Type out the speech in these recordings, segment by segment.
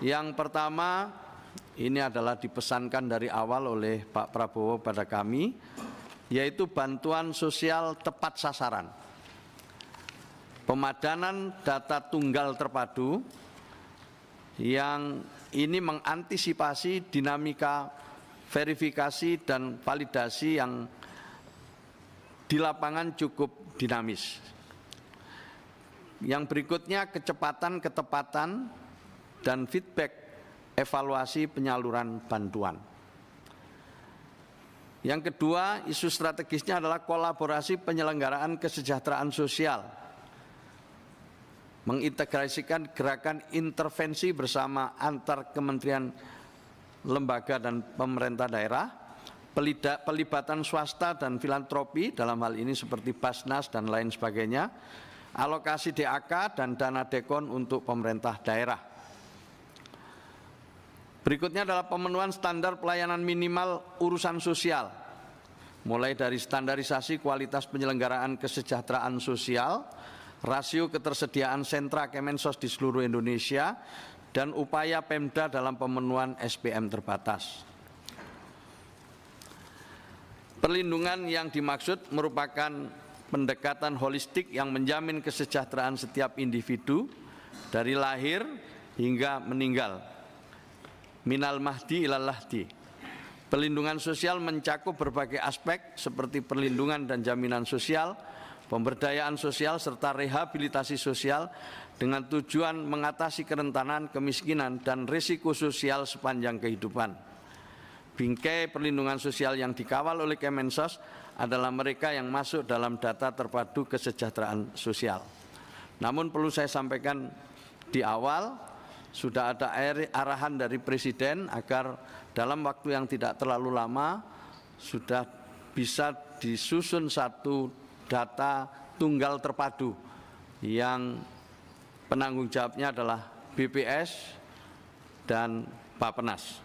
Yang pertama, ini adalah dipesankan dari awal oleh Pak Prabowo pada kami, yaitu bantuan sosial tepat sasaran. Pemadanan data tunggal terpadu yang ini mengantisipasi dinamika verifikasi dan validasi yang di lapangan cukup dinamis. Yang berikutnya kecepatan, ketepatan, dan feedback evaluasi penyaluran bantuan. Yang kedua, isu strategisnya adalah kolaborasi penyelenggaraan kesejahteraan sosial, mengintegrasikan gerakan intervensi bersama antar kementerian, lembaga, dan pemerintah daerah, pelibatan swasta dan filantropi dalam hal ini seperti Basnas dan lain sebagainya, alokasi DAK dan dana dekon untuk pemerintah daerah. Berikutnya adalah pemenuhan standar pelayanan minimal urusan sosial, mulai dari standarisasi kualitas penyelenggaraan kesejahteraan sosial, rasio ketersediaan sentra Kemensos di seluruh Indonesia, dan upaya Pemda dalam pemenuhan SPM terbatas. Perlindungan yang dimaksud merupakan pendekatan holistik yang menjamin kesejahteraan setiap individu dari lahir hingga meninggal. Minal mahdi ilal lahdi. Perlindungan sosial mencakup berbagai aspek seperti perlindungan dan jaminan sosial, pemberdayaan sosial, serta rehabilitasi sosial dengan tujuan mengatasi kerentanan, kemiskinan, dan risiko sosial sepanjang kehidupan. Bingkai perlindungan sosial yang dikawal oleh Kemensos adalah mereka yang masuk dalam data terpadu kesejahteraan sosial. Namun perlu saya sampaikan di awal, sudah ada arahan dari Presiden agar dalam waktu yang tidak terlalu lama sudah bisa disusun satu data tunggal terpadu yang penanggung jawabnya adalah BPS dan Bappenas.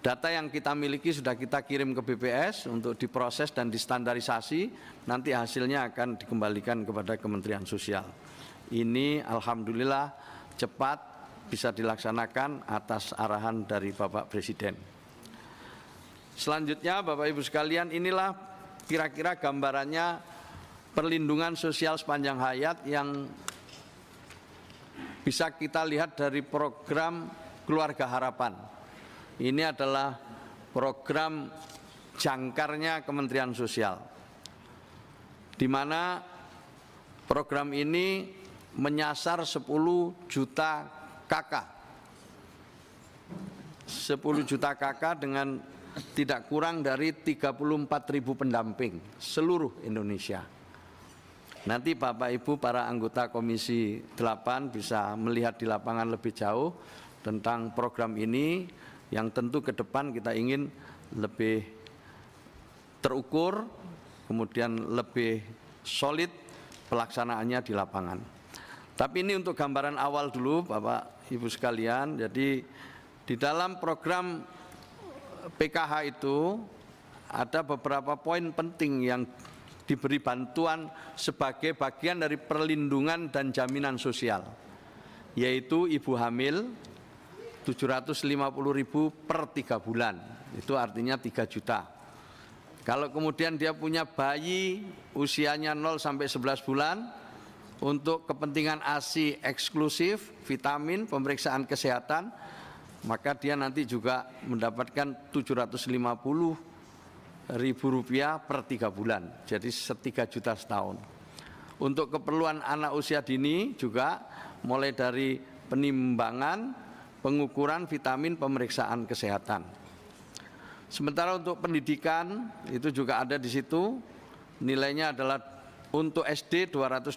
Data yang kita miliki sudah kita kirim ke BPS untuk diproses dan distandarisasi, nanti hasilnya akan dikembalikan kepada Kementerian Sosial. Ini alhamdulillah cepat bisa dilaksanakan atas arahan dari Bapak Presiden. Selanjutnya Bapak Ibu sekalian, inilah kira-kira gambarannya perlindungan sosial sepanjang hayat yang bisa kita lihat dari program Keluarga Harapan. Ini adalah program jangkarnya Kementerian Sosial, di mana program ini menyasar 10 juta KK. 10 juta KK dengan tidak kurang dari 34.000 pendamping seluruh Indonesia. Nanti Bapak Ibu para anggota Komisi 8 bisa melihat di lapangan lebih jauh tentang program ini yang tentu ke depan kita ingin lebih terukur, kemudian lebih solid pelaksanaannya di lapangan. Tapi ini untuk gambaran awal dulu Bapak Ibu sekalian. Jadi di dalam program PKH itu ada beberapa poin penting yang diberi bantuan sebagai bagian dari perlindungan dan jaminan sosial, yaitu ibu hamil 750.000 per 3 bulan, itu artinya 3 juta. Kalau kemudian dia punya bayi usianya 0 sampai 11 bulan, untuk kepentingan ASI eksklusif, vitamin, pemeriksaan kesehatan, maka dia nanti juga mendapatkan Rp750.000 per 3 bulan, jadi 3 juta setahun. Untuk keperluan anak usia dini juga mulai dari penimbangan, pengukuran vitamin, pemeriksaan kesehatan. Sementara untuk pendidikan itu juga ada di situ, nilainya adalah untuk SD 225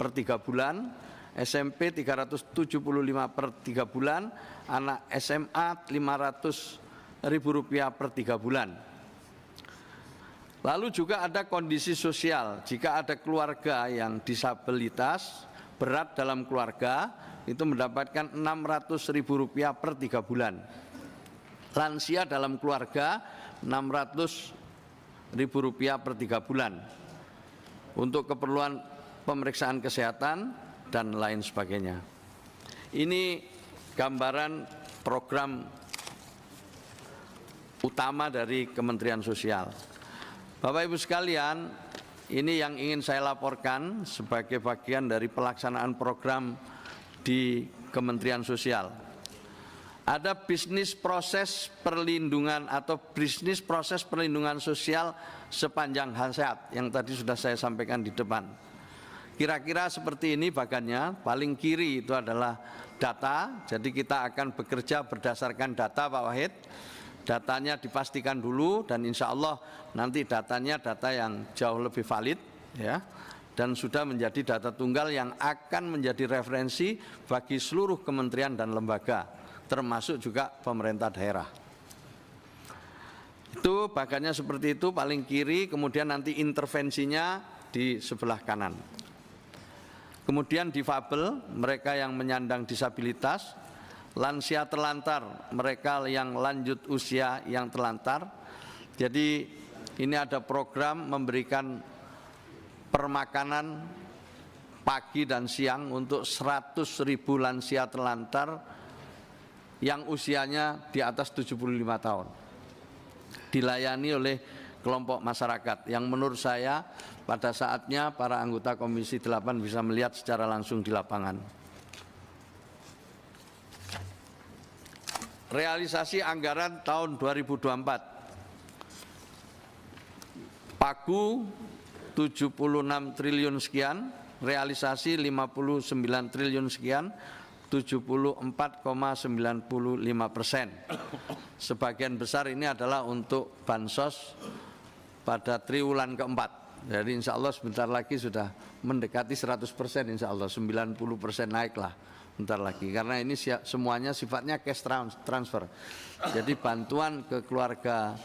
per 3 bulan, SMP 375 per 3 bulan, anak SMA Rp500.000 per 3 bulan. Lalu juga ada kondisi sosial, jika ada keluarga yang disabilitas berat dalam keluarga, itu mendapatkan Rp600.000 per 3 bulan. Lansia dalam keluarga Rp600.000 per 3 bulan. Untuk keperluan pemeriksaan kesehatan dan lain sebagainya. Ini gambaran program utama dari Kementerian Sosial. Bapak Ibu sekalian, ini yang ingin saya laporkan sebagai bagian dari pelaksanaan program di Kementerian Sosial. Ada bisnis proses perlindungan atau bisnis proses perlindungan sosial sepanjang hayat yang tadi sudah saya sampaikan di depan. Kira-kira seperti ini bagannya. Paling kiri itu adalah data, jadi kita akan bekerja berdasarkan data Pak Wahid. Datanya dipastikan dulu dan insya Allah nanti datanya data yang jauh lebih valid ya, dan sudah menjadi data tunggal yang akan menjadi referensi bagi seluruh kementerian dan lembaga, termasuk juga pemerintah daerah. Itu bagannya seperti itu paling kiri, kemudian nanti intervensinya di sebelah kanan. Kemudian difabel, mereka yang menyandang disabilitas, lansia terlantar, mereka yang lanjut usia yang terlantar. Jadi ini ada program memberikan permakanan pagi dan siang untuk 100.000 lansia terlantar yang usianya di atas 75 tahun. Dilayani oleh kelompok masyarakat yang menurut saya pada saatnya para anggota Komisi 8 bisa melihat secara langsung di lapangan. Realisasi anggaran tahun 2024, Pagu 76 triliun sekian, realisasi 59 triliun sekian, 74,95%. Sebagian besar ini adalah untuk bansos pada triwulan keempat. Jadi insya Allah sebentar lagi sudah mendekati 100%, insya Allah 90% naiklah. Bentar lagi, karena ini semuanya sifatnya cash transfer. Jadi bantuan ke keluarga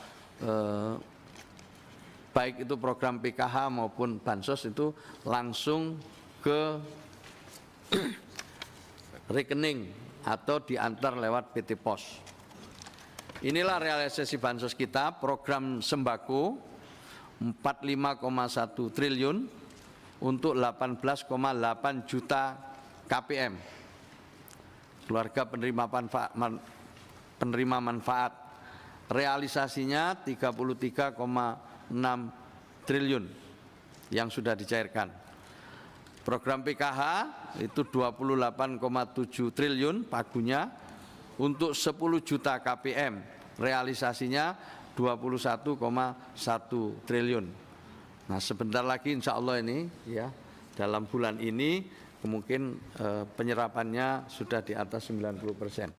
baik itu program PKH maupun bansos itu langsung ke rekening atau diantar lewat PT Pos. Inilah realisasi bansos kita, program sembako 45,1 triliun untuk 18,8 juta KPM. Keluarga penerima manfaat, realisasinya 33,6 triliun yang sudah dicairkan. Program PKH itu 28,7 triliun pagunya untuk 10 juta KPM, realisasinya 21,1 triliun. Nah sebentar lagi insya Allah ini ya, dalam bulan ini mungkin penyerapannya sudah di atas 90%.